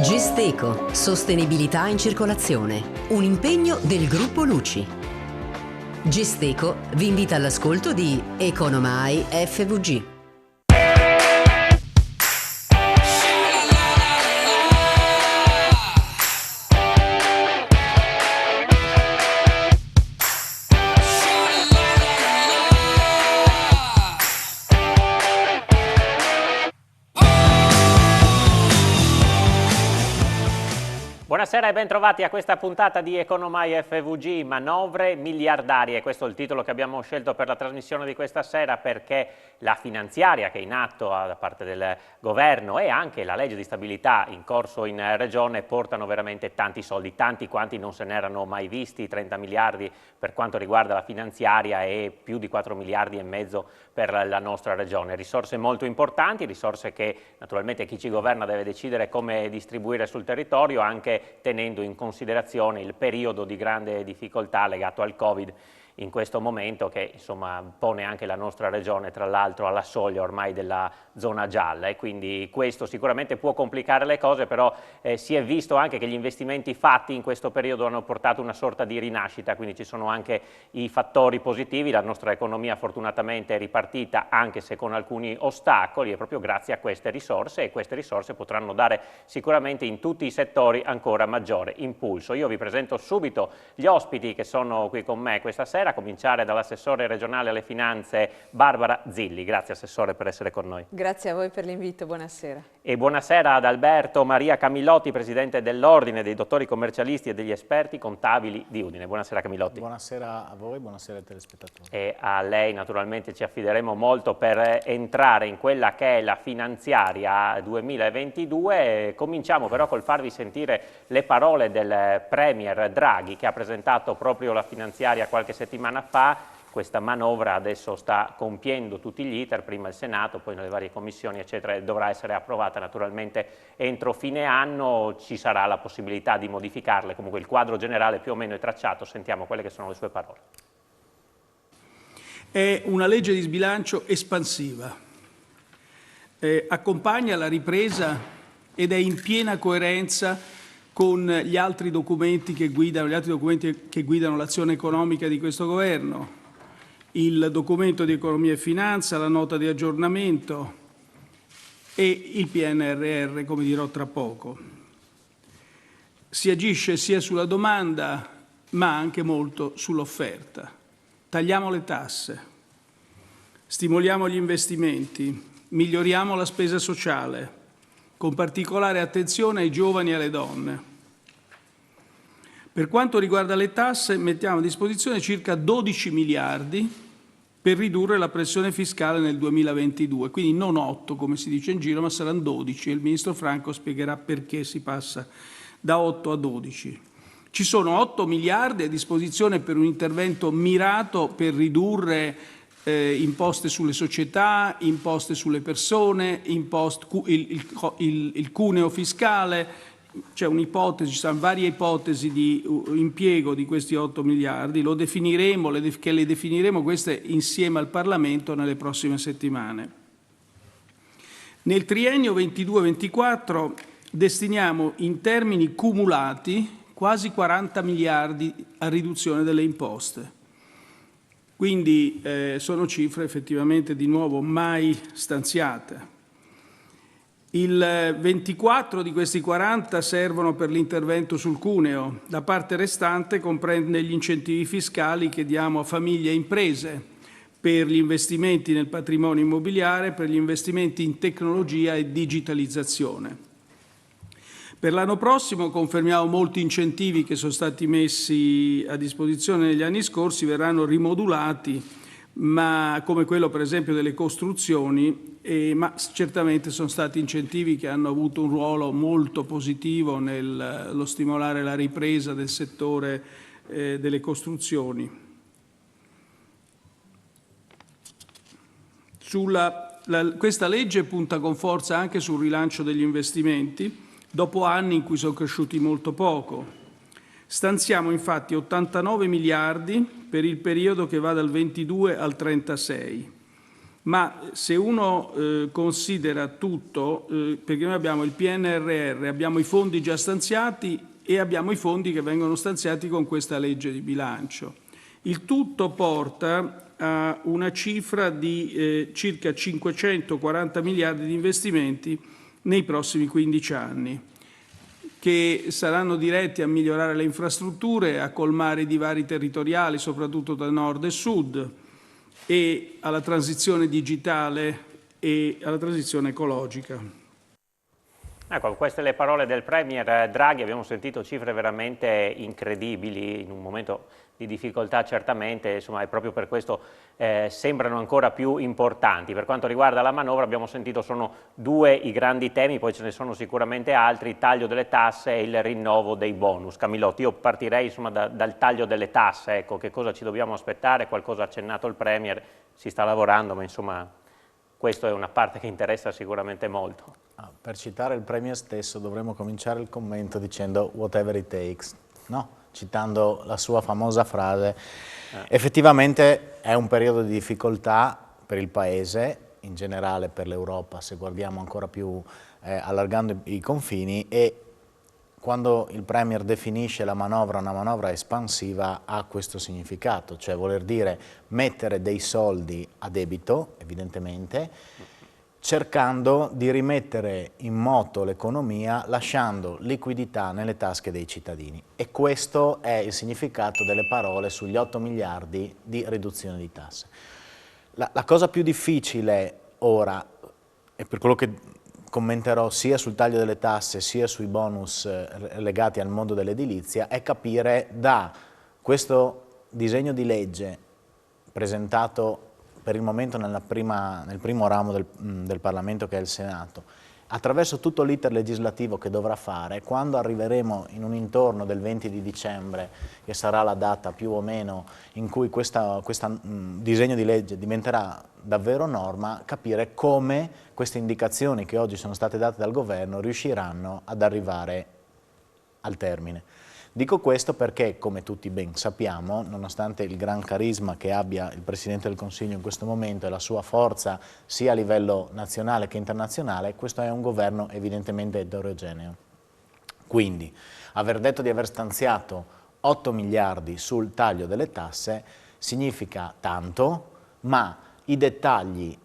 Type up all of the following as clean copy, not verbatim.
Gesteco, sostenibilità in circolazione, un impegno del gruppo Luci. Gesteco vi invita all'ascolto di Economai FVG. Buonasera e ben trovati a questa puntata di Economai FVG, manovre miliardarie. Questo è il titolo che abbiamo scelto per la trasmissione di questa sera, perché la finanziaria che è in atto da parte del governo e anche la legge di stabilità in corso in regione portano veramente tanti soldi, tanti quanti non se n'erano mai visti, 30 miliardi per quanto riguarda la finanziaria e più di 4 miliardi e mezzo per la nostra regione. Risorse molto importanti, risorse che naturalmente chi ci governa deve decidere come distribuire sul territorio, anche tenendo in considerazione il periodo di grande difficoltà legato al Covid in questo momento, che insomma pone anche la nostra regione tra l'altro alla soglia ormai della zona gialla, e quindi questo sicuramente può complicare le cose, però si è visto anche che gli investimenti fatti in questo periodo hanno portato una sorta di rinascita, quindi ci sono anche i fattori positivi. La nostra economia fortunatamente è ripartita, anche se con alcuni ostacoli, e proprio grazie a queste risorse, e queste risorse potranno dare sicuramente in tutti i settori ancora maggiore impulso. Io vi presento subito gli ospiti che sono qui con me questa sera, a cominciare dall'assessore regionale alle finanze Barbara Zilli. Grazie Assessore per essere con noi. Grazie a voi per l'invito, buonasera. E buonasera ad Alberto Maria Camillotti, Presidente dell'Ordine dei Dottori Commercialisti e degli Esperti Contabili di Udine. Buonasera Camillotti. Buonasera a voi, buonasera ai telespettatori. E a lei naturalmente ci affideremo molto per entrare in quella che è la finanziaria 2022. Cominciamo però col farvi sentire le parole del Premier Draghi, che ha presentato proprio la finanziaria qualche settimana fa. Questa manovra adesso sta compiendo tutti gli iter, prima il Senato, poi nelle varie commissioni eccetera, e dovrà essere approvata naturalmente entro fine anno. Ci sarà la possibilità di modificarle, comunque il quadro generale più o meno è tracciato. Sentiamo quelle che sono le sue parole. È una legge di sbilancio espansiva, accompagna la ripresa ed è in piena coerenza con gli altri documenti che guidano l'azione economica di questo governo. Il documento di economia e finanza, la nota di aggiornamento e il PNRR, come dirò tra poco. Si agisce sia sulla domanda ma anche molto sull'offerta. Tagliamo le tasse, stimoliamo gli investimenti, miglioriamo la spesa sociale, con particolare attenzione ai giovani e alle donne. Per quanto riguarda le tasse, mettiamo a disposizione circa 12 miliardi per ridurre la pressione fiscale nel 2022, quindi non 8 come si dice in giro, ma saranno 12, e il Ministro Franco spiegherà perché si passa da 8 a 12. Ci sono 8 miliardi a disposizione per un intervento mirato per ridurre imposte sulle società, imposte sulle persone, il cuneo fiscale. C'è un'ipotesi, ci sono varie ipotesi di impiego di questi 8 miliardi, le definiremo queste insieme al Parlamento nelle prossime settimane. Nel triennio 22-24 destiniamo in termini cumulati quasi 40 miliardi a riduzione delle imposte. Quindi sono cifre effettivamente di nuovo mai stanziate. Il 24 di questi 40 servono per l'intervento sul cuneo, la parte restante comprende gli incentivi fiscali che diamo a famiglie e imprese per gli investimenti nel patrimonio immobiliare, per gli investimenti in tecnologia e digitalizzazione. Per l'anno prossimo confermiamo molti incentivi che sono stati messi a disposizione negli anni scorsi, verranno rimodulati, ma come quello per esempio delle costruzioni, ma certamente sono stati incentivi che hanno avuto un ruolo molto positivo nello stimolare la ripresa del settore delle costruzioni. Questa legge punta con forza anche sul rilancio degli investimenti, dopo anni in cui sono cresciuti molto poco. Stanziamo infatti 89 miliardi per il periodo che va dal 22 al 36. ma se uno considera tutto, perché noi abbiamo il PNRR, abbiamo i fondi già stanziati e abbiamo i fondi che vengono stanziati con questa legge di bilancio. Il tutto porta a una cifra di circa 540 miliardi di investimenti nei prossimi 15 anni, che saranno diretti a migliorare le infrastrutture, a colmare i divari territoriali, soprattutto da nord e sud, e alla transizione digitale e alla transizione ecologica. Ecco, queste le parole del Premier Draghi, abbiamo sentito cifre veramente incredibili in un momento di difficoltà certamente, insomma, e proprio per questo sembrano ancora più importanti. Per quanto riguarda la manovra abbiamo sentito sono due i grandi temi, poi ce ne sono sicuramente altri, il taglio delle tasse e il rinnovo dei bonus. Camillotti, io partirei insomma dal taglio delle tasse, ecco, che cosa ci dobbiamo aspettare, qualcosa ha accennato il Premier, si sta lavorando, ma insomma questa è una parte che interessa sicuramente molto. Per citare il Premier stesso dovremmo cominciare il commento dicendo whatever it takes, no? Citando la sua famosa frase. Effettivamente è un periodo di difficoltà per il Paese, in generale per l'Europa, se guardiamo ancora più allargando i confini, e quando il Premier definisce la manovra una manovra espansiva ha questo significato, cioè voler dire mettere dei soldi a debito, evidentemente, cercando di rimettere in moto l'economia lasciando liquidità nelle tasche dei cittadini. E questo è il significato delle parole sugli 8 miliardi di riduzione di tasse. La cosa più difficile ora, e per quello che commenterò sia sul taglio delle tasse sia sui bonus legati al mondo dell'edilizia, è capire da questo disegno di legge presentato per il momento nel primo ramo del Parlamento, che è il Senato, attraverso tutto l'iter legislativo che dovrà fare, quando arriveremo in un intorno del 20 di dicembre, che sarà la data più o meno in cui questo disegno di legge diventerà davvero norma, capire come queste indicazioni che oggi sono state date dal Governo riusciranno ad arrivare al termine. Dico questo perché, come tutti ben sappiamo, nonostante il gran carisma che abbia il Presidente del Consiglio in questo momento e la sua forza sia a livello nazionale che internazionale, questo è un governo evidentemente eterogeneo. Quindi, aver detto di aver stanziato 8 miliardi sul taglio delle tasse significa tanto, ma i dettagli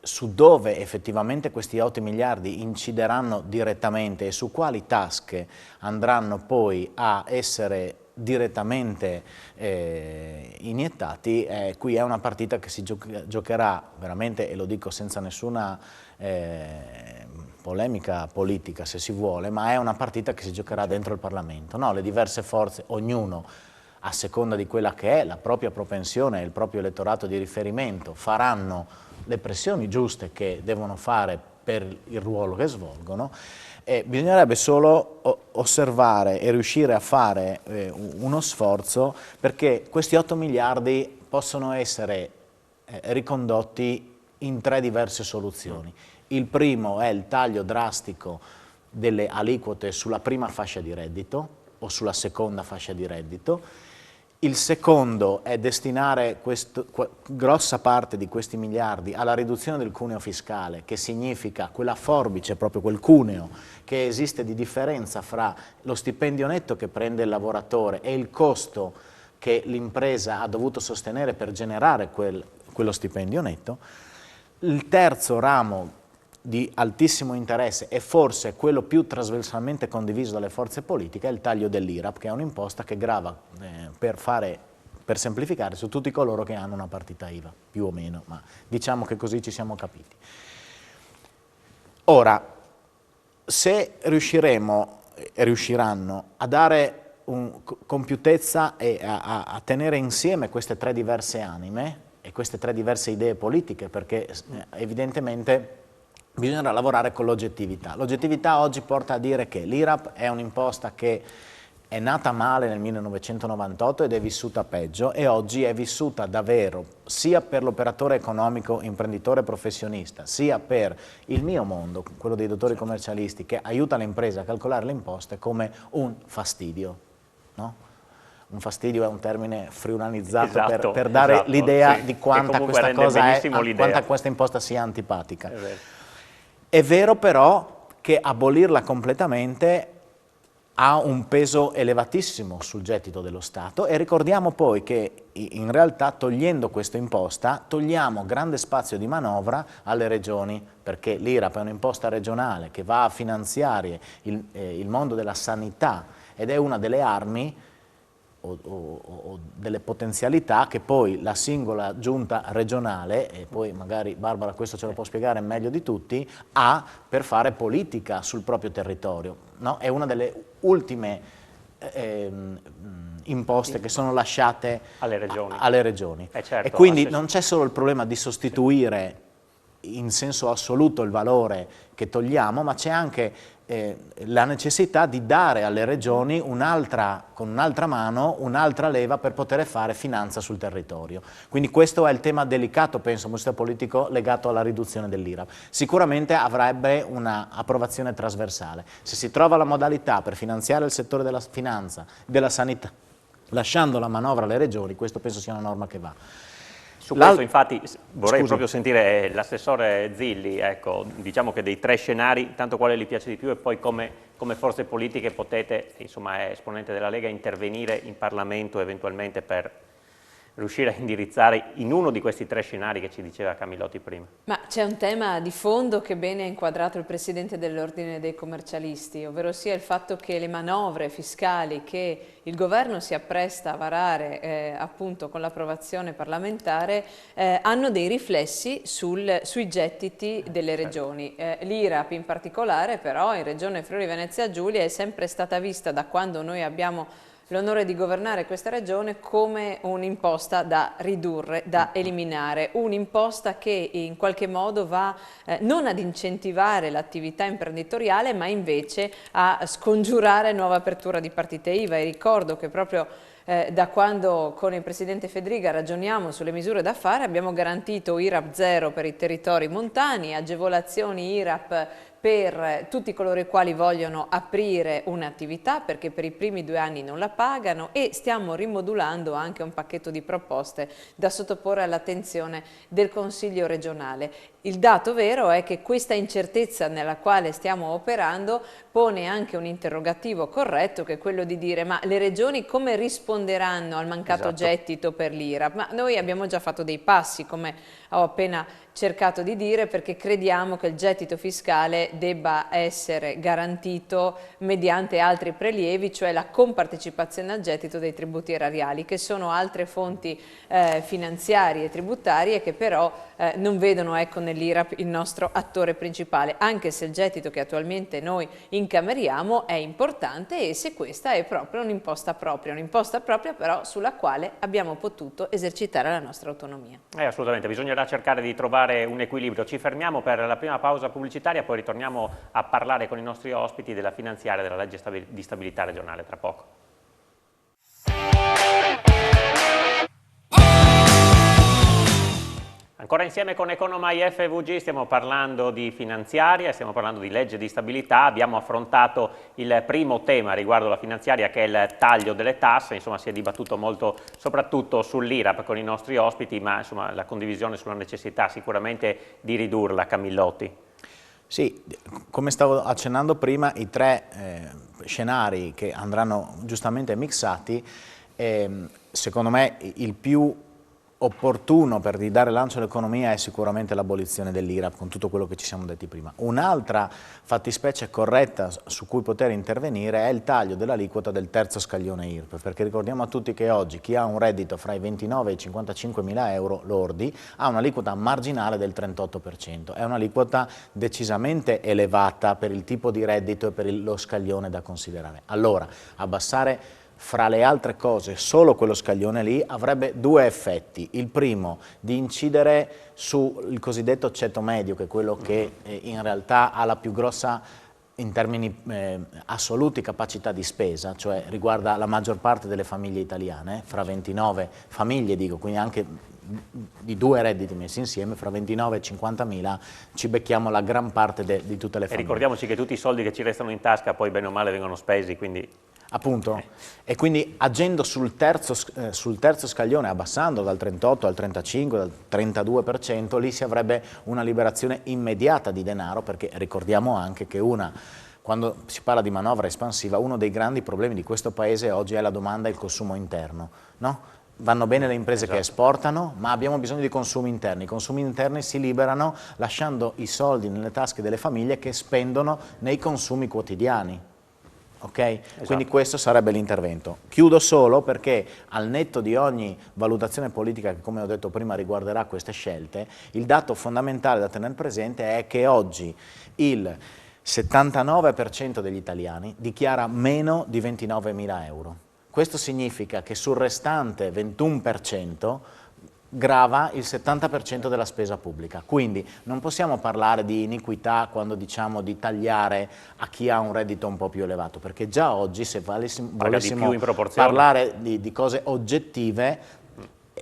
su dove effettivamente questi 8 miliardi incideranno direttamente e su quali tasche andranno poi a essere direttamente iniettati, qui è una partita che si giocherà veramente, e lo dico senza nessuna polemica politica se si vuole, ma è una partita che si giocherà dentro il Parlamento, no? Le diverse forze, ognuno a seconda di quella che è la propria propensione e il proprio elettorato di riferimento, faranno le pressioni giuste che devono fare per il ruolo che svolgono. Bisognerebbe solo osservare e riuscire a fare uno sforzo perché questi 8 miliardi possono essere ricondotti in 3 diverse soluzioni. Il primo è il taglio drastico delle aliquote sulla prima fascia di reddito o sulla seconda fascia di reddito. Il secondo è destinare grossa parte di questi miliardi alla riduzione del cuneo fiscale, che significa quella forbice, proprio quel cuneo che esiste di differenza fra lo stipendio netto che prende il lavoratore e il costo che l'impresa ha dovuto sostenere per generare quello stipendio netto. Il terzo ramo di altissimo interesse e forse quello più trasversalmente condiviso dalle forze politiche è il taglio dell'IRAP, che è un'imposta che grava per semplificare su tutti coloro che hanno una partita IVA, più o meno, ma diciamo che così ci siamo capiti. Ora, se riusciranno a dare compiutezza e a tenere insieme queste 3 diverse anime e queste 3 diverse idee politiche, perché evidentemente bisognerà lavorare con l'oggettività. L'oggettività oggi porta a dire che l'IRAP è un'imposta che è nata male nel 1998 ed è vissuta peggio, e oggi è vissuta davvero sia per l'operatore economico, imprenditore professionista, sia per il mio mondo, quello dei dottori commercialisti, che aiuta le imprese a calcolare le imposte, come un fastidio, no? un fastidio è un termine friulanizzato Esatto, per dare esatto, l'idea sì, di che quanta comunque questa rende cosa benissimo l'idea. quanta questa imposta sia antipatica. È vero. È vero però che abolirla completamente ha un peso elevatissimo sul gettito dello Stato e ricordiamo poi che in realtà togliendo questa imposta togliamo grande spazio di manovra alle regioni, perché l'IRAP è un'imposta regionale che va a finanziare il mondo della sanità ed è una delle armi o delle potenzialità che poi la singola giunta regionale, e poi magari Barbara questo ce lo può spiegare meglio di tutti, ha per fare politica sul proprio territorio. No? È una delle ultime imposte che sono lasciate alle regioni. Certo, e quindi non c'è solo il problema di sostituire in senso assoluto il valore che togliamo, ma c'è anche la necessità di dare alle regioni con un'altra mano, un'altra leva per poter fare finanza sul territorio. Quindi questo è il tema delicato, penso, un sistema politico legato alla riduzione dell'IRAP. Sicuramente avrebbe un'approvazione trasversale. Se si trova la modalità per finanziare il settore della finanza, della sanità, lasciando la manovra alle regioni, questo penso sia una norma che va. Su questo infatti vorrei proprio sentire l'assessore Zilli, ecco, diciamo che dei tre scenari, tanto quale gli piace di più e poi come forze politiche potete, insomma è esponente della Lega, intervenire in Parlamento eventualmente per riuscire a indirizzare in uno di questi tre scenari che ci diceva Camillotti prima. Ma c'è un tema di fondo che bene ha inquadrato il Presidente dell'Ordine dei Commercialisti, ovvero sia il fatto che le manovre fiscali che il Governo si appresta a varare appunto con l'approvazione parlamentare hanno dei riflessi sui gettiti delle regioni. L'IRAP in particolare però in Regione Friuli Venezia Giulia è sempre stata vista da quando noi abbiamo l'onore di governare questa regione come un'imposta da ridurre, da eliminare, un'imposta che in qualche modo va non ad incentivare l'attività imprenditoriale ma invece a scongiurare nuova apertura di partite IVA e ricordo che proprio da quando con il Presidente Fedriga ragioniamo sulle misure da fare abbiamo garantito IRAP zero per i territori montani, agevolazioni IRAP per tutti coloro i quali vogliono aprire un'attività perché per i primi 2 anni non la pagano e stiamo rimodulando anche un pacchetto di proposte da sottoporre all'attenzione del Consiglio regionale. Il dato vero è che questa incertezza nella quale stiamo operando pone anche un interrogativo corretto che è quello di dire ma le regioni come risponderanno al mancato gettito per l'IRAP? Ma noi abbiamo già fatto dei passi come ho appena cercato di dire perché crediamo che il gettito fiscale debba essere garantito mediante altri prelievi, cioè la compartecipazione al gettito dei tributi erariali che sono altre fonti finanziarie e tributarie che però non vedono ecco, nell'IRAP il nostro attore principale, anche se il gettito che attualmente noi incameriamo è importante e se questa è proprio un'imposta propria però sulla quale abbiamo potuto esercitare la nostra autonomia. Assolutamente, bisognerà cercare di trovare un equilibrio. Ci fermiamo per la prima pausa pubblicitaria, poi ritorniamo a parlare con i nostri ospiti della finanziaria e della legge di stabilità regionale tra poco. Ancora insieme con Economai FVG stiamo parlando di finanziaria, stiamo parlando di legge di stabilità, abbiamo affrontato il primo tema riguardo la finanziaria che è il taglio delle tasse, insomma si è dibattuto molto soprattutto sull'IRAP con i nostri ospiti, ma insomma la condivisione sulla necessità sicuramente di ridurla, Camillotti. Sì, come stavo accennando prima, i tre scenari che andranno giustamente mixati, secondo me il più opportuno per ridare lancio all'economia è sicuramente l'abolizione dell'IRAP, con tutto quello che ci siamo detti prima. Un'altra fattispecie corretta su cui poter intervenire è il taglio dell'aliquota del terzo scaglione IRPEF, perché ricordiamo a tutti che oggi chi ha un reddito fra i 29 e i 55 mila euro lordi ha un'aliquota marginale del 38%. È un'aliquota decisamente elevata per il tipo di reddito e per lo scaglione da considerare. Allora, abbassare fra le altre cose solo quello scaglione lì avrebbe due effetti. Il primo, di incidere sul cosiddetto ceto medio, che è quello che in realtà ha la più grossa in termini assoluti capacità di spesa, cioè riguarda la maggior parte delle famiglie italiane, fra 29 famiglie dico, quindi anche di due redditi messi insieme, fra 29 e 50.000 ci becchiamo la gran parte di tutte le famiglie. E ricordiamoci che tutti i soldi che ci restano in tasca poi bene o male vengono spesi, quindi... Appunto, e quindi agendo sul terzo scaglione, abbassando dal 38 al 35, dal 32%, lì si avrebbe una liberazione immediata di denaro, perché ricordiamo anche che quando si parla di manovra espansiva, uno dei grandi problemi di questo Paese oggi è la domanda e il consumo interno, no? Vanno bene le imprese che esportano, ma abbiamo bisogno di consumi interni. I consumi interni si liberano lasciando i soldi nelle tasche delle famiglie che spendono nei consumi quotidiani. Okay? Esatto. Quindi questo sarebbe l'intervento. Chiudo solo perché al netto di ogni valutazione politica che, come ho detto prima, riguarderà queste scelte, il dato fondamentale da tenere presente è che oggi il 79% degli italiani dichiara meno di 29.000 euro. Questo significa che sul restante 21% grava il 70% della spesa pubblica, quindi non possiamo parlare di iniquità quando diciamo di tagliare a chi ha un reddito un po' più elevato, perché già oggi se volessimo parlare di cose oggettive,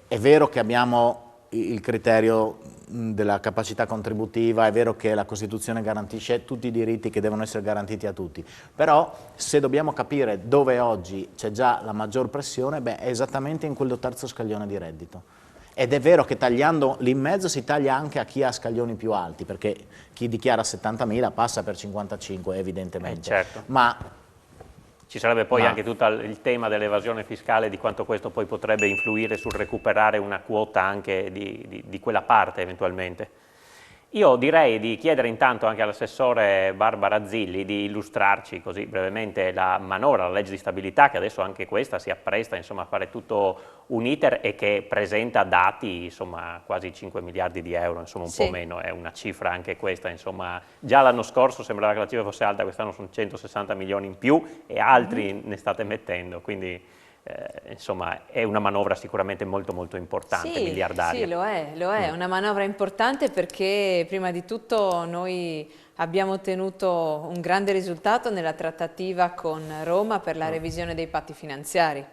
è vero che abbiamo il criterio della capacità contributiva, è vero che la Costituzione garantisce tutti i diritti che devono essere garantiti a tutti, però se dobbiamo capire dove oggi c'è già la maggior pressione, beh, è esattamente in quel terzo scaglione di reddito. Ed è vero che tagliando lì in mezzo si taglia anche a chi ha scaglioni più alti, perché chi dichiara 70.000 passa per 55 evidentemente. Certo. Ma ci sarebbe poi anche tutto il tema dell'evasione fiscale, di quanto questo poi potrebbe influire sul recuperare una quota anche di quella parte eventualmente. Io direi di chiedere intanto anche all'assessore Barbara Zilli di illustrarci così brevemente la manovra, la legge di stabilità, che adesso anche questa si appresta insomma, a fare tutto un iter e che presenta dati insomma, quasi 5 miliardi di euro, insomma un po' meno, è una cifra anche questa, insomma già l'anno scorso sembrava che la cifra fosse alta, quest'anno sono 160 milioni in più e altri ne state mettendo, quindi insomma è una manovra sicuramente molto molto importante, miliardaria. Sì, lo è una manovra importante perché prima di tutto noi abbiamo ottenuto un grande risultato nella trattativa con Roma per la revisione dei patti finanziari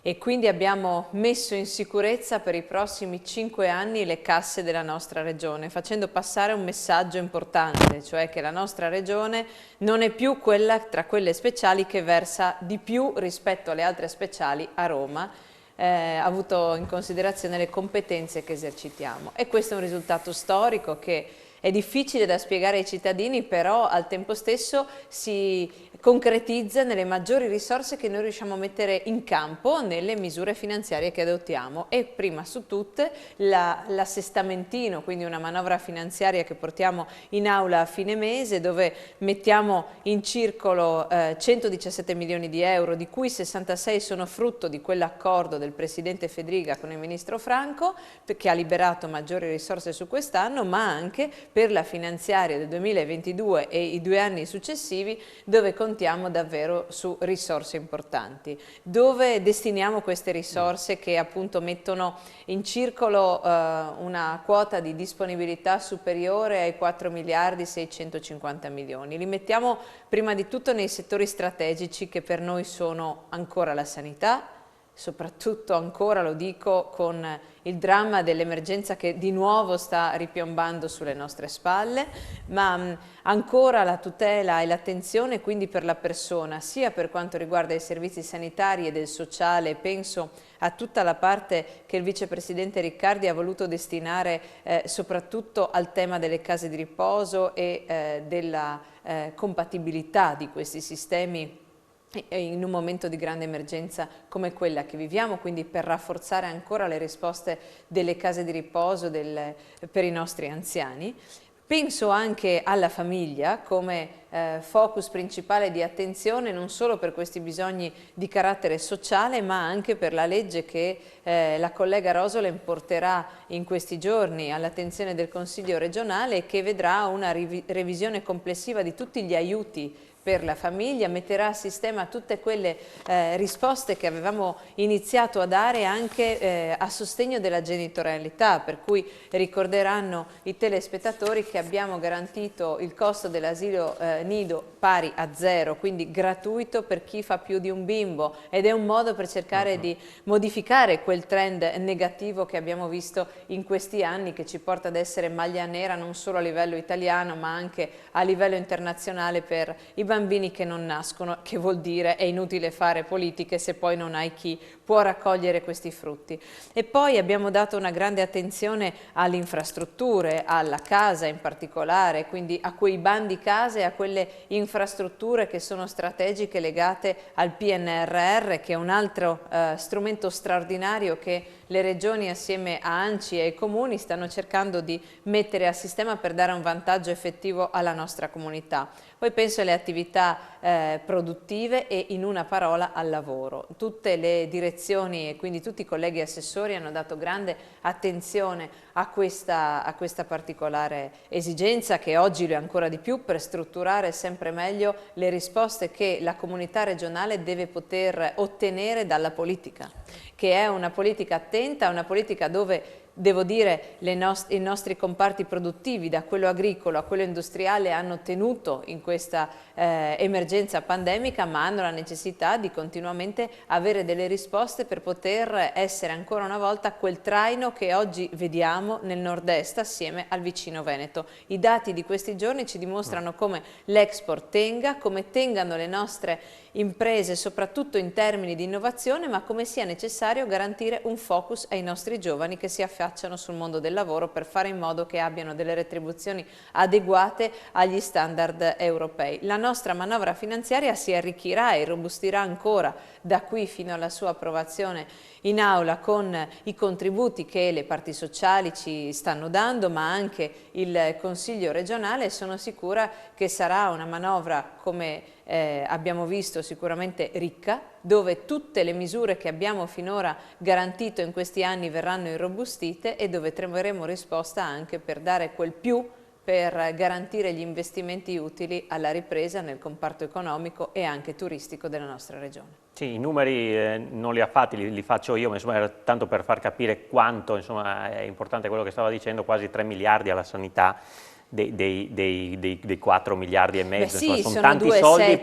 e quindi abbiamo messo in sicurezza per i prossimi 5 anni le casse della nostra regione, facendo passare un messaggio importante, cioè che la nostra regione non è più quella tra quelle speciali che versa di più rispetto alle altre speciali a Roma, avuto in considerazione le competenze che esercitiamo. E questo è un risultato storico che è difficile da spiegare ai cittadini, però al tempo stesso si concretizza nelle maggiori risorse che noi riusciamo a mettere in campo nelle misure finanziarie che adottiamo e prima su tutte l'assestamentino, quindi una manovra finanziaria che portiamo in aula a fine mese dove mettiamo in circolo 117 milioni di euro, di cui 66 sono frutto di quell'accordo del Presidente Fedriga con il Ministro Franco che ha liberato maggiori risorse su quest'anno, ma anche per la finanziaria del 2022 e i 2 anni successivi dove contiamo davvero su risorse importanti. Dove destiniamo queste risorse che appunto mettono in circolo una quota di disponibilità superiore ai 4 miliardi 650 milioni? Li mettiamo prima di tutto nei settori strategici che per noi sono ancora la sanità, soprattutto ancora, lo dico, con il dramma dell'emergenza che di nuovo sta ripiombando sulle nostre spalle, ma ancora la tutela e l'attenzione quindi per la persona, sia per quanto riguarda i servizi sanitari e del sociale, penso a tutta la parte che il vicepresidente Riccardi ha voluto destinare soprattutto al tema delle case di riposo e della compatibilità di questi sistemi in un momento di grande emergenza come quella che viviamo, quindi per rafforzare ancora le risposte delle case di riposo per i nostri anziani. Penso anche alla famiglia come focus principale di attenzione non solo per questi bisogni di carattere sociale ma anche per la legge che la collega Rosolen porterà in questi giorni all'attenzione del Consiglio regionale e che vedrà una revisione complessiva di tutti gli aiuti per la famiglia, metterà a sistema tutte quelle risposte che avevamo iniziato a dare anche a sostegno della genitorialità, per cui ricorderanno i telespettatori che abbiamo garantito il costo dell'asilo nido pari a 0, quindi gratuito per chi fa più di un bimbo, ed è un modo per cercare di modificare quel trend negativo che abbiamo visto in questi anni, che ci porta ad essere maglia nera non solo a livello italiano ma anche a livello internazionale per i bambini che non nascono, che vuol dire è inutile fare politiche se poi non hai chi può raccogliere questi frutti. E poi abbiamo dato una grande attenzione alle infrastrutture, alla casa in particolare, quindi a quei bandi case e a quelle infrastrutture che sono strategiche legate al PNRR, che è un altro strumento straordinario che le regioni assieme a ANCI e ai comuni stanno cercando di mettere a sistema per dare un vantaggio effettivo alla nostra comunità. Poi penso alle attività produttive e, in una parola, al lavoro. Tutte le direzioni e quindi tutti i colleghi assessori hanno dato grande attenzione a questa particolare esigenza, che oggi lo è ancora di più, per strutturare sempre meglio le risposte che la comunità regionale deve poter ottenere dalla politica, che è una politica attenta, una politica dove, devo dire, i nostri comparti produttivi, da quello agricolo a quello industriale, hanno tenuto in questa emergenza pandemica, ma hanno la necessità di continuamente avere delle risposte per poter essere ancora una volta quel traino che oggi vediamo nel nord-est assieme al vicino Veneto. I dati di questi giorni ci dimostrano come l'export tenga, come tengano le nostre imprese, soprattutto in termini di innovazione, ma come sia necessario garantire un focus ai nostri giovani che si affacciano sul mondo del lavoro per fare in modo che abbiano delle retribuzioni adeguate agli standard europei. La nostra manovra finanziaria si arricchirà e robustirà ancora da qui fino alla sua approvazione in aula, con i contributi che le parti sociali ci stanno dando, ma anche il Consiglio regionale. Sono sicura che sarà una manovra, come abbiamo visto, sicuramente ricca, dove tutte le misure che abbiamo finora garantito in questi anni verranno irrobustite e dove troveremo risposta anche per dare quel più, per garantire gli investimenti utili alla ripresa nel comparto economico e anche turistico della nostra regione. Sì, i numeri non li ha fatti, li faccio io, ma insomma era tanto per far capire quanto insomma, è importante quello che stava dicendo, quasi 3 miliardi alla sanità dei 4 miliardi e mezzo. Beh, sì, insomma, sono tanti 2,7. soldi.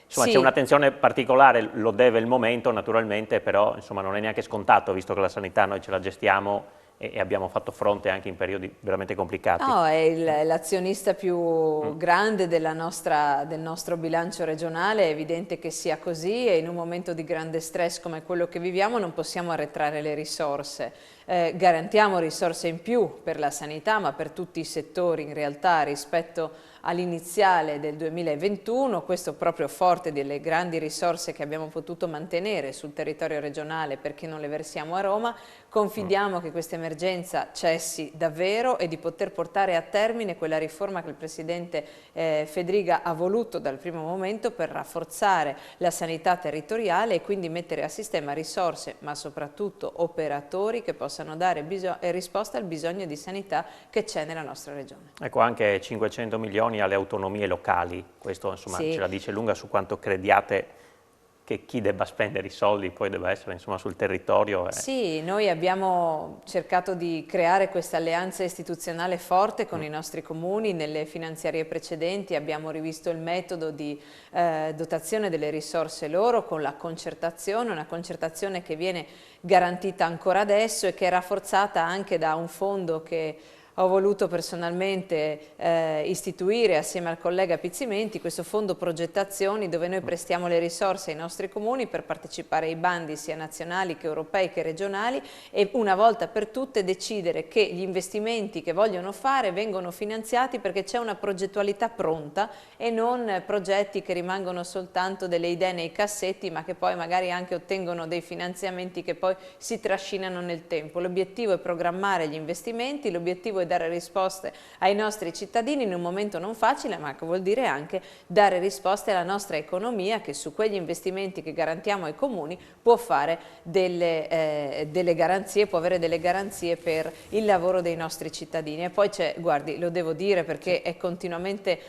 Insomma, sì. C'è un'attenzione particolare, lo deve il momento naturalmente, però insomma, non è neanche scontato, visto che la sanità noi ce la gestiamo e abbiamo fatto fronte anche in periodi veramente complicati. No, è l'azionista più grande del nostro bilancio regionale, è evidente che sia così, e in un momento di grande stress come quello che viviamo non possiamo arretrare le risorse. Garantiamo risorse in più per la sanità, ma per tutti i settori in realtà rispetto all'iniziale del 2021, questo proprio forte delle grandi risorse che abbiamo potuto mantenere sul territorio regionale perché non le versiamo a Roma. Confidiamo che questa emergenza cessi davvero e di poter portare a termine quella riforma che il Presidente Fedriga ha voluto dal primo momento per rafforzare la sanità territoriale e quindi mettere a sistema risorse, ma soprattutto operatori che possano dare risposta al bisogno di sanità che c'è nella nostra regione. Ecco, anche 500 milioni alle autonomie locali, questo insomma Sì. ce la dice lunga su quanto crediate che chi debba spendere i soldi poi debba essere insomma sul territorio. Sì, noi abbiamo cercato di creare questa alleanza istituzionale forte con i nostri comuni. Nelle finanziarie precedenti abbiamo rivisto il metodo di dotazione delle risorse loro con la concertazione, una concertazione che viene garantita ancora adesso e che è rafforzata anche da un fondo che ho voluto personalmente istituire assieme al collega Pizzimenti, questo fondo progettazioni, dove noi prestiamo le risorse ai nostri comuni per partecipare ai bandi sia nazionali che europei che regionali e una volta per tutte decidere che gli investimenti che vogliono fare vengono finanziati perché c'è una progettualità pronta e non progetti che rimangono soltanto delle idee nei cassetti ma che poi magari anche ottengono dei finanziamenti che poi si trascinano nel tempo. L'obiettivo è programmare gli investimenti, l'obiettivo è dare risposte ai nostri cittadini in un momento non facile, ma che vuol dire anche dare risposte alla nostra economia che su quegli investimenti che garantiamo ai comuni può fare delle garanzie, può avere delle garanzie per il lavoro dei nostri cittadini. E poi c'è, guardi, lo devo dire perché è continuamente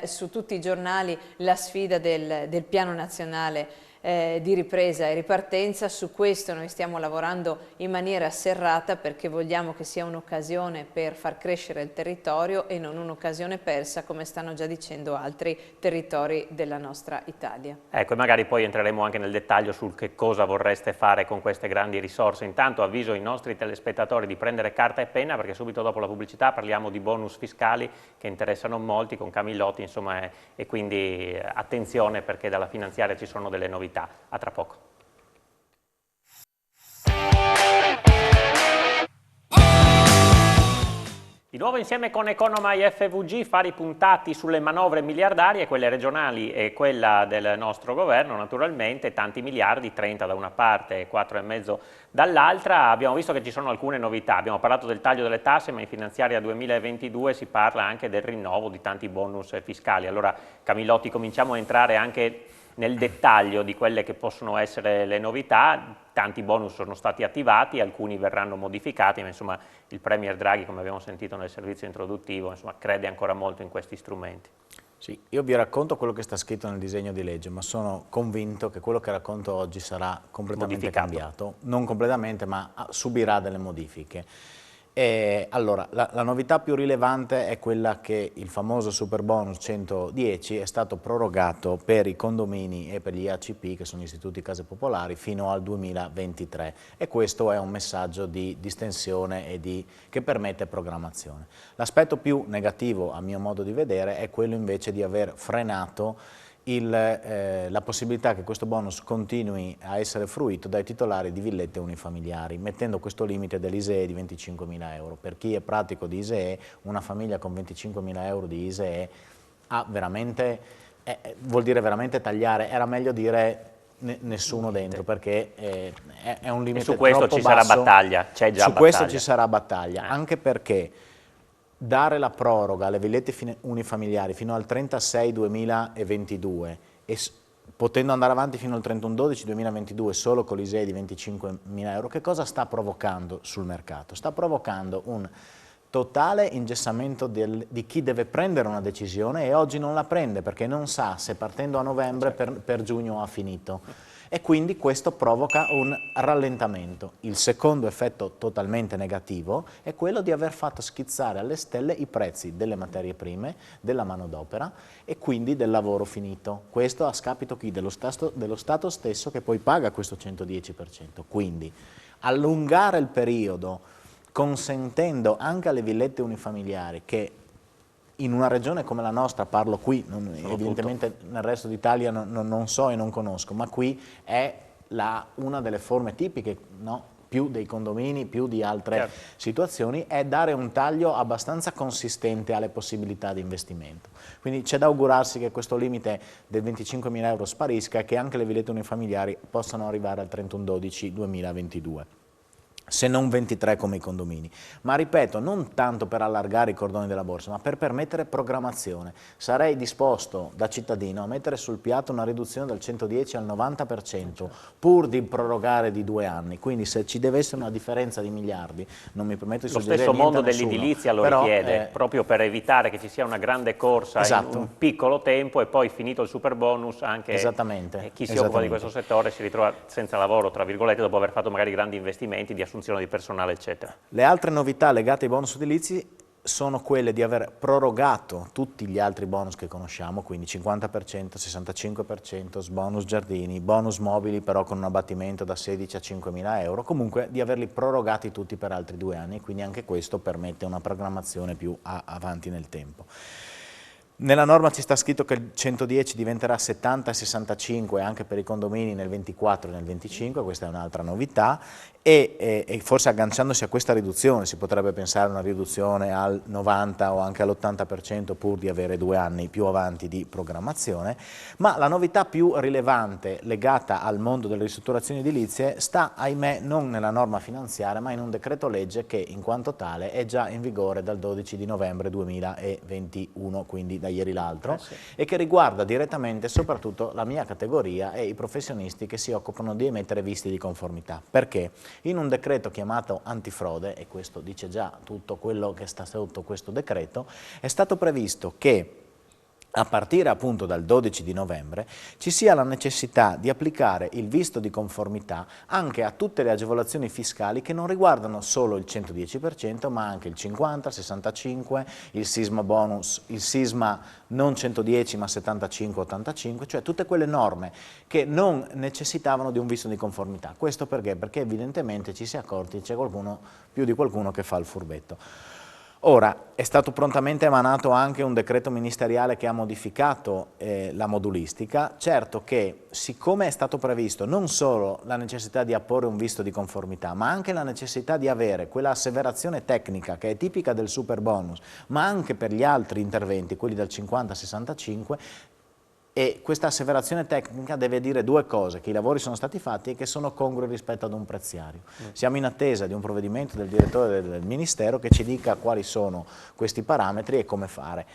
su tutti i giornali la sfida del piano nazionale di ripresa e ripartenza. Su questo noi stiamo lavorando in maniera serrata perché vogliamo che sia un'occasione per far crescere il territorio e non un'occasione persa come stanno già dicendo altri territori della nostra Italia. Ecco, e magari poi entreremo anche nel dettaglio sul che cosa vorreste fare con queste grandi risorse. Intanto avviso i nostri telespettatori di prendere carta e penna perché subito dopo la pubblicità parliamo di bonus fiscali che interessano molti con Camillotti, insomma, e quindi attenzione perché dalla finanziaria ci sono delle novità. A tra poco. Di nuovo insieme con Economai FVG, fari puntati sulle manovre miliardarie, quelle regionali e quella del nostro governo, naturalmente, tanti miliardi, 30 da una parte e 4,5 dall'altra. Abbiamo visto che ci sono alcune novità, abbiamo parlato del taglio delle tasse, ma in finanziaria 2022 si parla anche del rinnovo di tanti bonus fiscali. Allora, Camillotti, cominciamo a entrare anche nel dettaglio di quelle che possono essere le novità. Tanti bonus sono stati attivati, alcuni verranno modificati, ma insomma il Premier Draghi, come abbiamo sentito nel servizio introduttivo, insomma, crede ancora molto in questi strumenti. Sì, io vi racconto quello che sta scritto nel disegno di legge, ma sono convinto che quello che racconto oggi sarà completamente cambiato. Non completamente, ma subirà delle modifiche. Allora, la novità più rilevante è quella che il famoso super bonus 110 è stato prorogato per i condomini e per gli ACP, che sono gli istituti case popolari, fino al 2023 e questo è un messaggio di distensione e che permette programmazione. L'aspetto più negativo, a mio modo di vedere, è quello invece di aver frenato la possibilità che questo bonus continui a essere fruito dai titolari di villette unifamiliari, mettendo questo limite dell'ISEE di 25.000 euro. Per chi è pratico di ISEE, una famiglia con 25.000 euro di ISEE vuol dire veramente tagliare, era meglio dire nessuno dentro, perché è un limite troppo basso. E su questo ci sarà battaglia, c'è già battaglia. Su questo ci sarà battaglia, anche perché dare la proroga alle villette unifamiliari fino al 36-2022 e potendo andare avanti fino al 31-12-2022 solo con l'ISEE di 25.000 euro, che cosa sta provocando sul mercato? Sta provocando un totale ingessamento di chi deve prendere una decisione e oggi non la prende perché non sa se partendo a novembre per giugno ha finito. E quindi questo provoca un rallentamento. Il secondo effetto totalmente negativo è quello di aver fatto schizzare alle stelle i prezzi delle materie prime, della manodopera e quindi del lavoro finito. Questo a scapito chi? Dello Stato stesso che poi paga questo 110%. Quindi allungare il periodo consentendo anche alle villette unifamiliari che in una regione come la nostra, parlo qui, evidentemente nel resto d'Italia non so e non conosco, ma qui è una delle forme tipiche, no? Più dei condomini, più di altre situazioni, è dare un taglio abbastanza consistente alle possibilità di investimento. Quindi c'è da augurarsi che questo limite del 25.000 euro sparisca e che anche le villette unifamiliari possano arrivare al 31-12-2022. Se non 23 come i condomini, ma ripeto, non tanto per allargare i cordoni della borsa, ma per permettere programmazione. Sarei disposto da cittadino a mettere sul piatto una riduzione dal 110 al 90%, pur di prorogare di 2 anni, quindi se ci deve essere una differenza di miliardi, non mi permetto di suggerire niente a nessuno. Lo stesso mondo dell'edilizia lo richiede, proprio per evitare che ci sia una grande corsa in un piccolo tempo e poi finito il super bonus anche chi si occupa di questo settore si ritrova senza lavoro, tra virgolette, dopo aver fatto magari grandi investimenti di di personale, eccetera. Le altre novità legate ai bonus edilizi sono quelle di aver prorogato tutti gli altri bonus che conosciamo, quindi 50%, 65%, bonus giardini, bonus mobili però con un abbattimento da 16 a 5.000 euro, comunque di averli prorogati tutti per altri 2 anni, quindi anche questo permette una programmazione più avanti nel tempo. Nella norma ci sta scritto che il 110 diventerà 70 e 65 anche per i condomini nel 24 e nel 25, questa è un'altra novità, e forse agganciandosi a questa riduzione si potrebbe pensare a una riduzione al 90 o anche all'80% pur di avere 2 anni più avanti di programmazione, ma la novità più rilevante legata al mondo delle ristrutturazioni edilizie sta, ahimè, non nella norma finanziaria ma in un decreto legge che in quanto tale è già in vigore dal 12 di novembre 2021, quindi da ieri l'altro, e che riguarda direttamente soprattutto la mia categoria e i professionisti che si occupano di emettere visti di conformità. Perché? In un decreto chiamato antifrode, e questo dice già tutto quello che sta sotto questo decreto, è stato previsto che a partire appunto dal 12 di novembre, ci sia la necessità di applicare il visto di conformità anche a tutte le agevolazioni fiscali che non riguardano solo il 110%, ma anche il 50, il 65, il sisma bonus, il sisma non 110 ma 75, 85, cioè tutte quelle norme che non necessitavano di un visto di conformità. Questo perché? Perché evidentemente ci si è accorti che c'è qualcuno, più di qualcuno, che fa il furbetto. Ora, è stato prontamente emanato anche un decreto ministeriale che ha modificato la modulistica. Certo che, siccome è stato previsto non solo la necessità di apporre un visto di conformità, ma anche la necessità di avere quella asseverazione tecnica che è tipica del super bonus, ma anche per gli altri interventi, quelli del 50-65, e questa asseverazione tecnica deve dire due cose: che i lavori sono stati fatti e che sono congrui rispetto ad un preziario. Siamo in attesa di un provvedimento del direttore del Ministero che ci dica quali sono questi parametri e come fare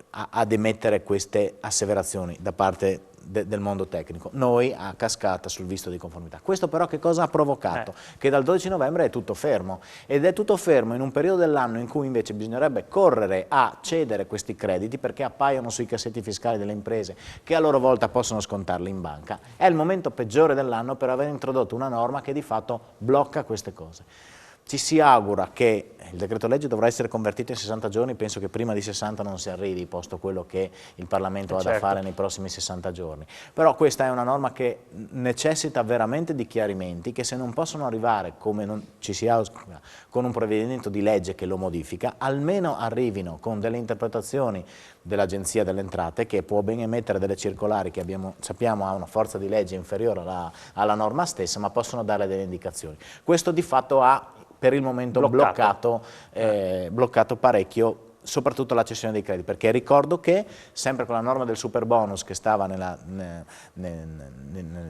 ad emettere queste asseverazioni da parte del mondo tecnico. Noi a cascata sul visto di conformità. Questo però che cosa ha provocato? Che dal 12 novembre è tutto fermo, ed è tutto fermo in un periodo dell'anno in cui invece bisognerebbe correre a cedere questi crediti perché appaiono sui cassetti fiscali delle imprese che a loro volta possono scontarli in banca. È il momento peggiore dell'anno per aver introdotto una norma che di fatto blocca queste cose. Ci si augura che il decreto legge dovrà essere convertito in 60 giorni, penso che prima di 60 non si arrivi, posto quello che il Parlamento ha da fare nei prossimi 60 giorni. Però questa è una norma che necessita veramente di chiarimenti, che se non possono arrivare, come non ci si auspica, con un provvedimento di legge che lo modifica, almeno arrivino con delle interpretazioni dell'Agenzia delle Entrate, che può ben emettere delle circolari che sappiamo ha una forza di legge inferiore alla norma stessa, ma possono dare delle indicazioni. Questo di fatto ha per il momento bloccato parecchio, soprattutto la cessione dei crediti, perché ricordo che sempre con la norma del super bonus che stava nelle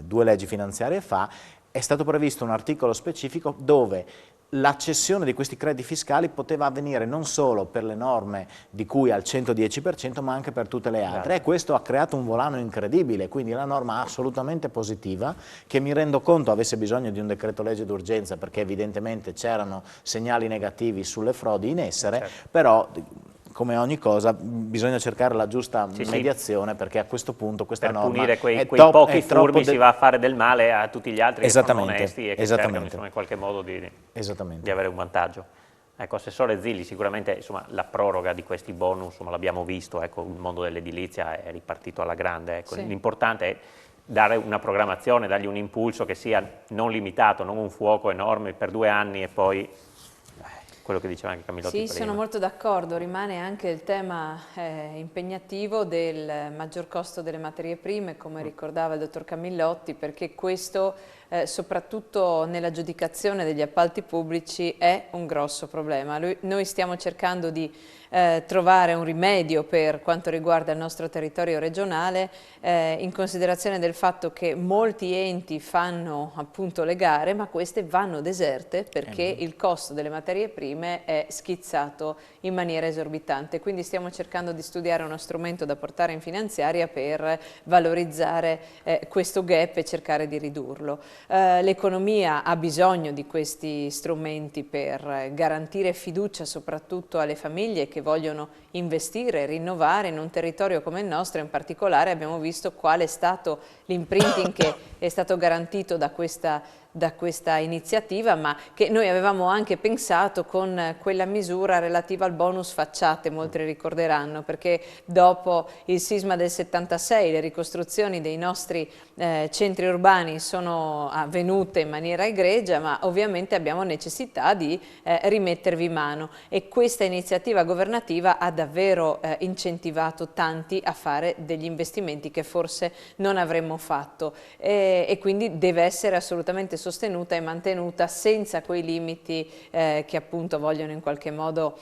due leggi finanziarie fa, è stato previsto un articolo specifico dove la cessione di questi crediti fiscali poteva avvenire non solo per le norme di cui al 110%, ma anche per tutte le altre. E questo ha creato un volano incredibile, quindi la norma assolutamente positiva, che mi rendo conto avesse bisogno di un decreto legge d'urgenza, perché evidentemente c'erano segnali negativi sulle frodi in essere, però come ogni cosa bisogna cercare la giusta mediazione, perché a questo punto questa norma punire quei pochi furbi si va a fare del male a tutti gli altri che sono onesti e che cercano insomma, in qualche modo di avere un vantaggio. Ecco, Assessore Zilli, sicuramente insomma, la proroga di questi bonus l'abbiamo visto, ecco, il mondo dell'edilizia è ripartito alla grande, ecco. L'importante è dare una programmazione, dargli un impulso che sia non limitato, non un fuoco enorme per 2 anni e poi quello che diceva anche Camillotti prima. Sì, sono molto d'accordo, rimane anche il tema impegnativo del maggior costo delle materie prime, come ricordava il dottor Camillotti, perché questo soprattutto nell'aggiudicazione degli appalti pubblici è un grosso problema. Noi stiamo cercando di trovare un rimedio per quanto riguarda il nostro territorio regionale, in considerazione del fatto che molti enti fanno appunto le gare, ma queste vanno deserte perché il costo delle materie prime è schizzato in maniera esorbitante. Quindi stiamo cercando di studiare uno strumento da portare in finanziaria per valorizzare questo gap e cercare di ridurlo. L'economia ha bisogno di questi strumenti per garantire fiducia soprattutto alle famiglie che vogliono investire e rinnovare in un territorio come il nostro. In particolare abbiamo visto qual è stato l'imprinting che è stato garantito da questa iniziativa, ma che noi avevamo anche pensato con quella misura relativa al bonus facciate, molti ricorderanno, perché dopo il sisma del 76 le ricostruzioni dei nostri centri urbani sono avvenute in maniera egregia, ma ovviamente abbiamo necessità di rimettervi mano, e questa iniziativa governativa ha davvero incentivato tanti a fare degli investimenti che forse non avremmo fatto, e quindi deve essere assolutamente sostenuta e mantenuta senza quei limiti che appunto vogliono in qualche modo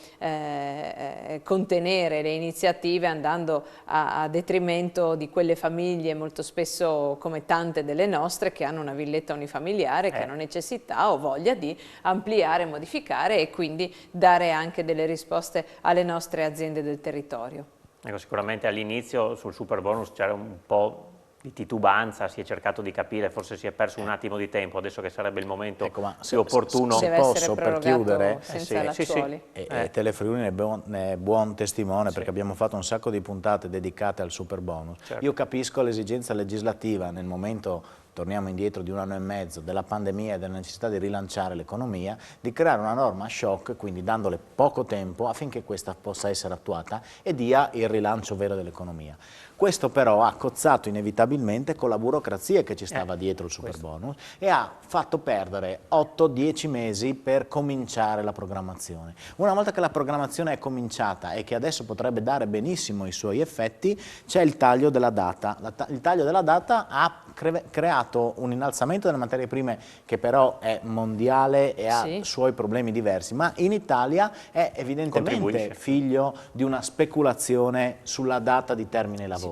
contenere le iniziative, andando a detrimento di quelle famiglie molto spesso, come tante delle nostre, che hanno una villetta unifamiliare, che hanno necessità o voglia di ampliare, modificare e quindi dare anche delle risposte alle nostre aziende del territorio. Ecco, sicuramente all'inizio sul super bonus c'era un po' di titubanza, si è cercato di capire, forse si è perso un attimo di tempo, adesso che sarebbe il momento più opportuno. Deve posso essere per chiudere, senza lacciuoli. e Telefriuli ne è buon testimone, perché abbiamo fatto un sacco di puntate dedicate al super bonus. Certo. Io capisco l'esigenza legislativa nel momento, torniamo indietro di 1 anno e mezzo, della pandemia e della necessità di rilanciare l'economia, di creare una norma shock, quindi dandole poco tempo affinché questa possa essere attuata e dia il rilancio vero dell'economia. Questo però ha cozzato inevitabilmente con la burocrazia che ci stava dietro il superbonus e ha fatto perdere 8-10 mesi per cominciare la programmazione. Una volta che la programmazione è cominciata e che adesso potrebbe dare benissimo i suoi effetti, c'è il taglio della data. Il taglio della data ha creato un innalzamento delle materie prime che però è mondiale e ha suoi problemi diversi, ma in Italia è evidentemente figlio di una speculazione sulla data di termine lavori.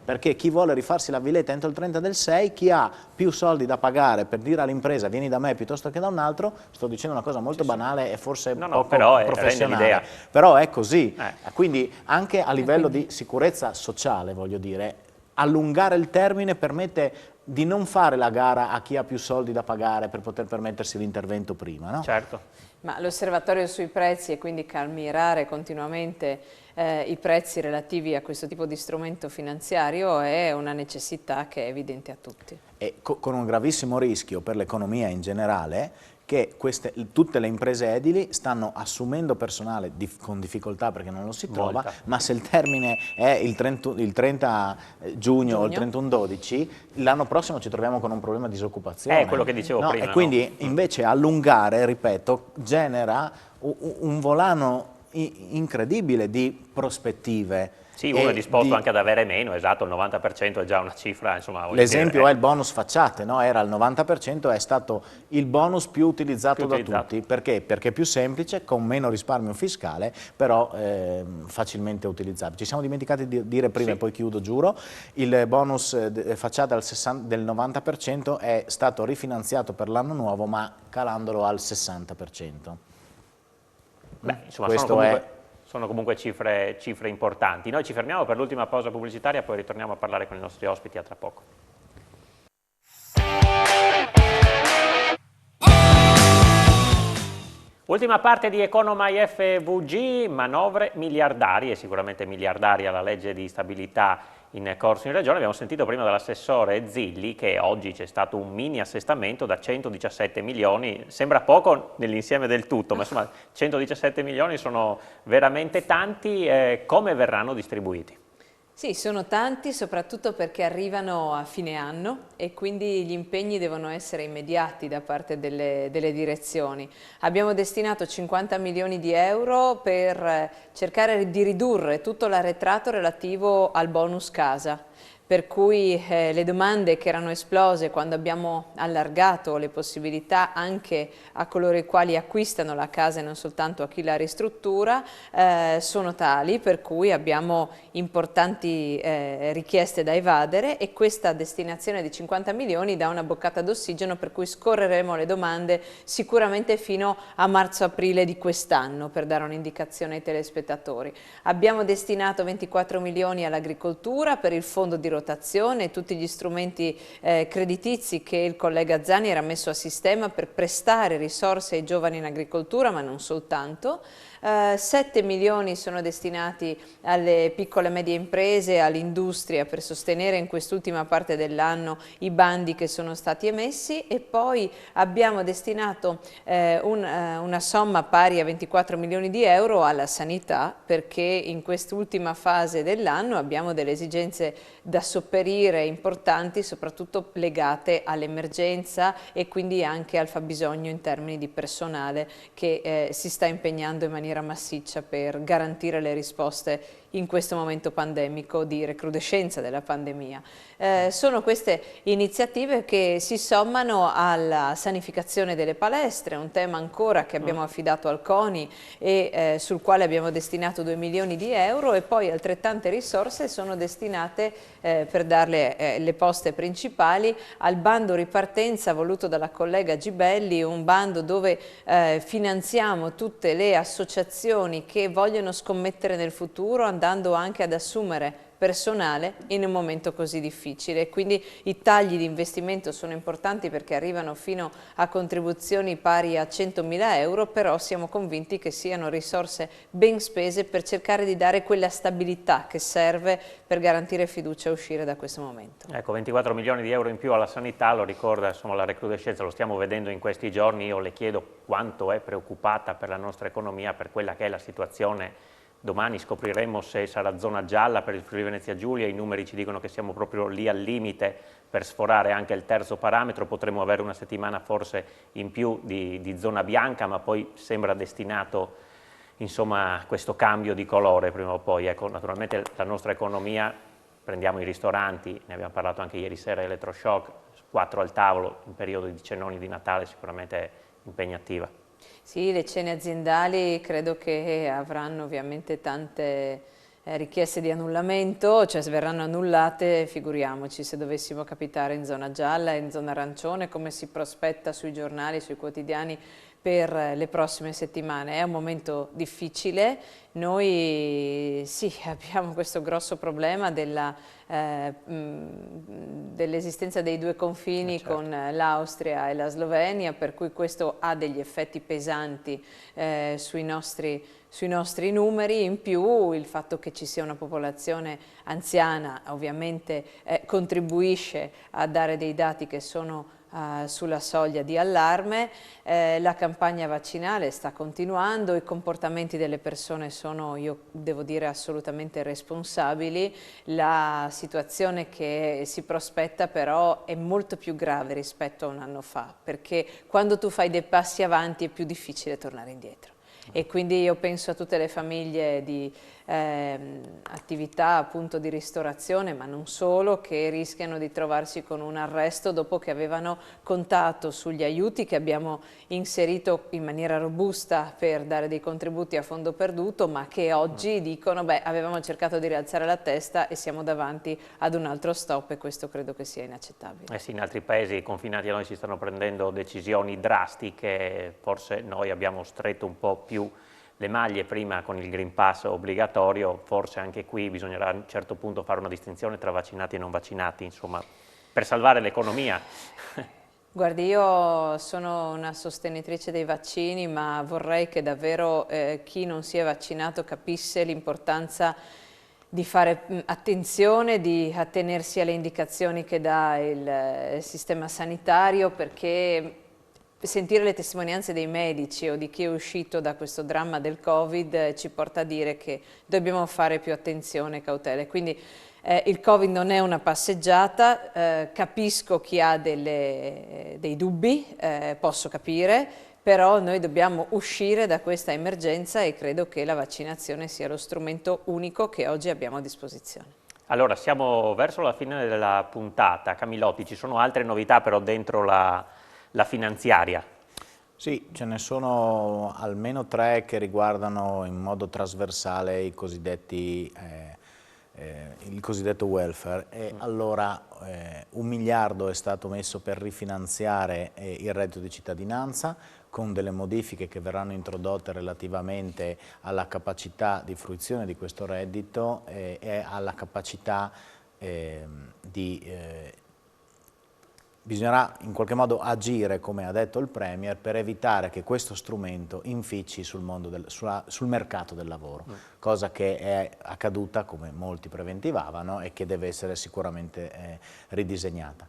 Perché chi vuole rifarsi la villetta entro il 30 del 6, chi ha più soldi da pagare per dire all'impresa vieni da me piuttosto che da un altro, sto dicendo una cosa molto banale e forse poco professionale, però è così. Quindi anche a livello di sicurezza sociale, voglio dire, allungare il termine permette di non fare la gara a chi ha più soldi da pagare per poter permettersi l'intervento prima, no? Certo. Ma l'osservatorio sui prezzi e quindi calmierare continuamente i prezzi relativi a questo tipo di strumento finanziario è una necessità che è evidente a tutti. E con un gravissimo rischio per l'economia in generale, che tutte le imprese edili stanno assumendo personale con difficoltà perché non lo si trova, ma se il termine è il 30 giugno o il 31-12, l'anno prossimo ci troviamo con un problema di disoccupazione. È quello che dicevo prima. E quindi invece allungare, ripeto, genera un volano incredibile di prospettive. Sì, uno è disposto anche ad avere meno, esatto, il 90% è già una cifra, insomma. L'esempio è il bonus facciate, no? Era il 90%, è stato il bonus più utilizzato da tutti. Perché? Perché è più semplice, con meno risparmio fiscale, però facilmente utilizzabile. Ci siamo dimenticati di dire prima, e poi chiudo, giuro, il bonus facciate del 90% è stato rifinanziato per l'anno nuovo, ma calandolo al 60%. Beh, insomma, sono comunque cifre importanti. Noi ci fermiamo per l'ultima pausa pubblicitaria, poi ritorniamo a parlare con i nostri ospiti a tra poco. Ultima parte di Economai FVG, manovre miliardarie, sicuramente miliardaria la legge di stabilità in corso in Regione. Abbiamo sentito prima dall'assessore Zilli che oggi c'è stato un mini assestamento da 117 milioni, sembra poco nell'insieme del tutto, ma insomma 117 milioni sono veramente tanti. Come verranno distribuiti? Sì, sono tanti, soprattutto perché arrivano a fine anno e quindi gli impegni devono essere immediati da parte delle direzioni. Abbiamo destinato 50 milioni di euro per cercare di ridurre tutto l'arretrato relativo al bonus casa. Per cui le domande che erano esplose quando abbiamo allargato le possibilità anche a coloro i quali acquistano la casa e non soltanto a chi la ristruttura sono tali per cui abbiamo importanti richieste da evadere e questa destinazione di 50 milioni dà una boccata d'ossigeno per cui scorreremo le domande sicuramente fino a marzo-aprile di quest'anno per dare un'indicazione ai telespettatori. Abbiamo destinato 24 milioni all'agricoltura per il fondo di rotazione, tutti gli strumenti creditizi che il collega Zani era messo a sistema per prestare risorse ai giovani in agricoltura, ma non soltanto. 7 milioni sono destinati alle piccole e medie imprese, all'industria per sostenere in quest'ultima parte dell'anno i bandi che sono stati emessi e poi abbiamo destinato una somma pari a 24 milioni di euro alla sanità perché in quest'ultima fase dell'anno abbiamo delle esigenze da sopperire importanti, soprattutto legate all'emergenza e quindi anche al fabbisogno in termini di personale che si sta impegnando in maniera massiccia per garantire le risposte in questo momento pandemico di recrudescenza della pandemia. Sono queste iniziative che si sommano alla sanificazione delle palestre, un tema ancora che abbiamo affidato al CONI e sul quale abbiamo destinato 2 milioni di euro e poi altrettante risorse sono destinate per darle le poste principali al bando ripartenza voluto dalla collega Gibelli, un bando dove finanziamo tutte le associazioni che vogliono scommettere nel futuro andando anche ad assumere personale in un momento così difficile. Quindi i tagli di investimento sono importanti perché arrivano fino a contribuzioni pari a 100.000 euro, però siamo convinti che siano risorse ben spese per cercare di dare quella stabilità che serve per garantire fiducia e uscire da questo momento. Ecco, 24 milioni di euro in più alla sanità, lo ricorda insomma, la recrudescenza, lo stiamo vedendo in questi giorni. Io le chiedo quanto è preoccupata per la nostra economia, per quella che è la situazione. Domani scopriremo se sarà zona gialla per il Friuli Venezia Giulia, i numeri ci dicono che siamo proprio lì al limite per sforare anche il terzo parametro, potremmo avere una settimana forse in più di zona bianca, ma poi sembra destinato insomma questo cambio di colore prima o poi. Ecco, naturalmente la nostra economia, prendiamo i ristoranti, ne abbiamo parlato anche ieri sera, elettroshock, 4 al tavolo in periodo di cenoni di Natale sicuramente impegnativa. Sì, le cene aziendali credo che avranno ovviamente tante richieste di annullamento, cioè se verranno annullate, figuriamoci se dovessimo capitare in zona gialla e in zona arancione, come si prospetta sui giornali, sui quotidiani per le prossime settimane. È un momento difficile, noi sì, abbiamo questo grosso problema dell'esistenza dei due confini certo. con l'Austria e la Slovenia, per cui questo ha degli effetti pesanti sui nostri numeri. In più il fatto che ci sia una popolazione anziana ovviamente contribuisce a dare dei dati che sono sulla soglia di allarme. La campagna vaccinale sta continuando, i comportamenti delle persone sono, io devo dire, assolutamente responsabili. La situazione che si prospetta però è molto più grave rispetto a un anno fa, perché quando tu fai dei passi avanti è più difficile tornare indietro. E quindi io penso a tutte le famiglie di attività appunto di ristorazione, ma non solo, che rischiano di trovarsi con un arresto dopo che avevano contato sugli aiuti che abbiamo inserito in maniera robusta per dare dei contributi a fondo perduto, ma che oggi dicono beh, avevamo cercato di rialzare la testa e siamo davanti ad un altro stop, e questo credo che sia inaccettabile. Sì, in altri paesi confinati a noi si stanno prendendo decisioni drastiche, forse noi abbiamo stretto un po' più le maglie prima con il Green Pass obbligatorio, forse anche qui bisognerà a un certo punto fare una distinzione tra vaccinati e non vaccinati, insomma, per salvare l'economia. Guardi, io sono una sostenitrice dei vaccini, ma vorrei che davvero chi non si è vaccinato capisse l'importanza di fare attenzione, di attenersi alle indicazioni che dà il sistema sanitario, perché sentire le testimonianze dei medici o di chi è uscito da questo dramma del Covid ci porta a dire che dobbiamo fare più attenzione e cautele. Quindi il Covid non è una passeggiata, capisco chi ha dei dubbi, posso capire, però noi dobbiamo uscire da questa emergenza e credo che la vaccinazione sia lo strumento unico che oggi abbiamo a disposizione. Allora, siamo verso la fine della puntata. Camilotti, ci sono altre novità però dentro la finanziaria? Sì, ce ne sono almeno 3 che riguardano in modo trasversale il cosiddetto welfare. E allora 1 miliardo è stato messo per rifinanziare il reddito di cittadinanza, con delle modifiche che verranno introdotte relativamente alla capacità di fruizione di questo reddito e alla capacità bisognerà in qualche modo agire, come ha detto il Premier, per evitare che questo strumento infici sul mercato del lavoro, cosa che è accaduta, come molti preventivavano, e che deve essere sicuramente ridisegnata.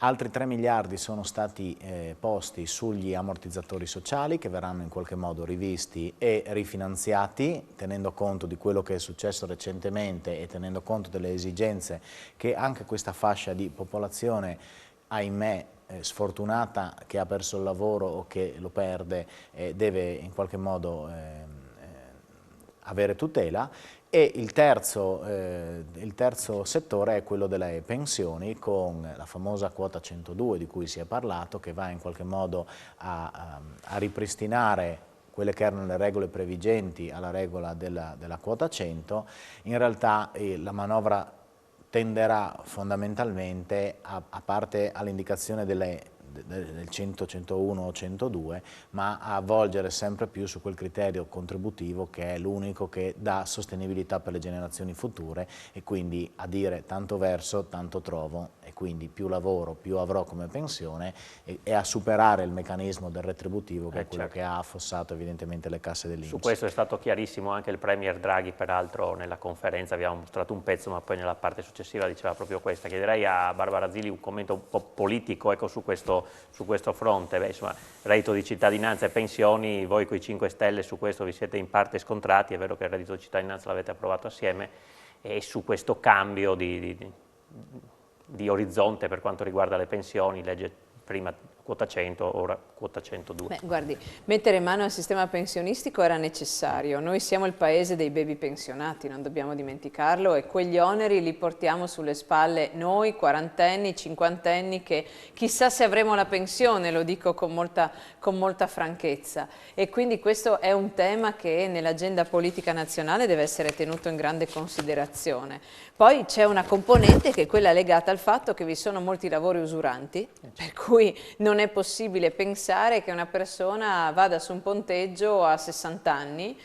Altri 3 miliardi sono stati posti sugli ammortizzatori sociali, che verranno in qualche modo rivisti e rifinanziati, tenendo conto di quello che è successo recentemente e tenendo conto delle esigenze che anche questa fascia di popolazione, ahimè, sfortunata, che ha perso il lavoro o che lo perde, deve in qualche modo avere tutela. E il terzo settore è quello delle pensioni, con la famosa quota 102 di cui si è parlato, che va in qualche modo a ripristinare quelle che erano le regole previgenti alla regola della quota 100. In realtà la manovra tenderà fondamentalmente, a parte all'indicazione del 100, 101 o 102, ma a volgere sempre più su quel criterio contributivo che è l'unico che dà sostenibilità per le generazioni future, e quindi a dire tanto verso, tanto trovo, e quindi più lavoro, più avrò come pensione, e a superare il meccanismo del retributivo, che è quello certo, che ha affossato evidentemente le casse dell'INPS. Su questo è stato chiarissimo anche il Premier Draghi, peraltro nella conferenza abbiamo mostrato un pezzo, ma poi nella parte successiva diceva proprio questa. Chiederei a Barbara Zilli un commento un po' politico, ecco, su questo fronte. Beh, insomma, reddito di cittadinanza e pensioni, voi con i 5 Stelle su questo vi siete in parte scontrati, è vero che il reddito di cittadinanza l'avete approvato assieme, e su questo cambio di orizzonte per quanto riguarda le pensioni, legge prima quota 100, ora quota 102. Beh, guardi, mettere mano al sistema pensionistico era necessario. Noi siamo il paese dei baby pensionati, non dobbiamo dimenticarlo, e quegli oneri li portiamo sulle spalle noi, quarantenni, cinquantenni, che chissà se avremo la pensione, lo dico con molta franchezza. E quindi questo è un tema che nell'agenda politica nazionale deve essere tenuto in grande considerazione. Poi c'è una componente che è quella legata al fatto che vi sono molti lavori usuranti, per cui non è possibile pensare che una persona vada su un ponteggio a 60 anni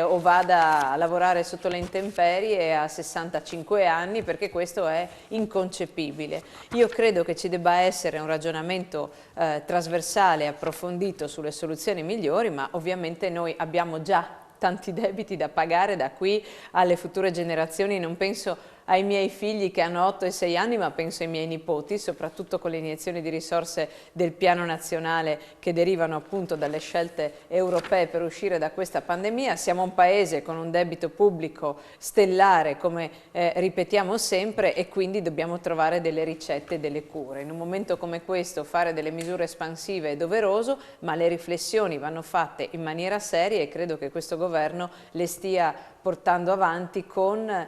o vada a lavorare sotto le intemperie a 65 anni, perché questo è inconcepibile. Io credo che ci debba essere un ragionamento trasversale e approfondito sulle soluzioni migliori, ma ovviamente noi abbiamo già tanti debiti da pagare da qui alle future generazioni. Non penso ai miei figli che hanno 8 e 6 anni, ma penso ai miei nipoti, soprattutto con le iniezioni di risorse del piano nazionale che derivano appunto dalle scelte europee per uscire da questa pandemia. Siamo un paese con un debito pubblico stellare, come ripetiamo sempre, e quindi dobbiamo trovare delle ricette e delle cure. In un momento come questo fare delle misure espansive è doveroso, ma le riflessioni vanno fatte in maniera seria, e credo che questo governo le stia portando avanti con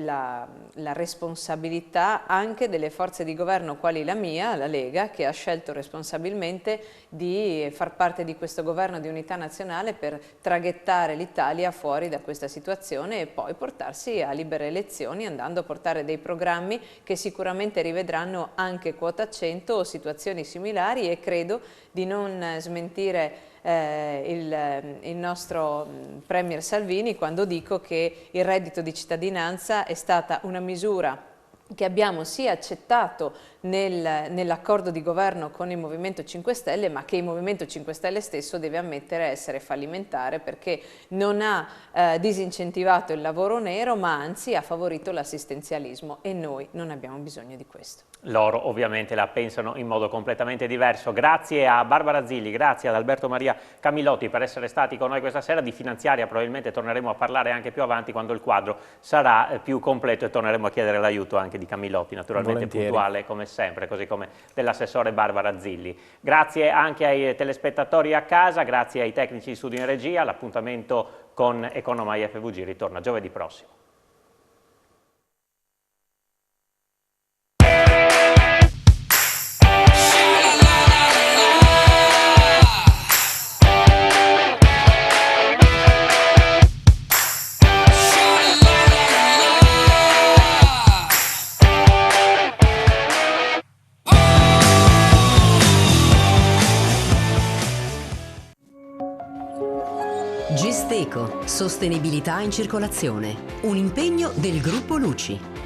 la responsabilità anche delle forze di governo quali la mia, la Lega, che ha scelto responsabilmente di far parte di questo governo di unità nazionale per traghettare l'Italia fuori da questa situazione e poi portarsi a libere elezioni, andando a portare dei programmi che sicuramente rivedranno anche quota 100 o situazioni similari, e credo di non smentire il nostro Premier Salvini quando dico che il reddito di cittadinanza è stata una misura che abbiamo sì accettato nell'accordo di governo con il Movimento 5 Stelle, ma che il Movimento 5 Stelle stesso deve ammettere essere fallimentare, perché non ha disincentivato il lavoro nero, ma anzi ha favorito l'assistenzialismo, e noi non abbiamo bisogno di questo. Loro ovviamente la pensano in modo completamente diverso. Grazie a Barbara Zilli, grazie ad Alberto Maria Camillotti per essere stati con noi questa sera. Di finanziaria probabilmente torneremo a parlare anche più avanti, quando il quadro sarà più completo, e torneremo a chiedere l'aiuto anche di Camillotti, naturalmente puntuale come sempre, così come dell'assessore Barbara Zilli. Grazie anche ai telespettatori a casa, grazie ai tecnici di studio in regia. L'appuntamento con Economai FVG ritorna giovedì prossimo. Gesteco, sostenibilità in circolazione, un impegno del gruppo Luci.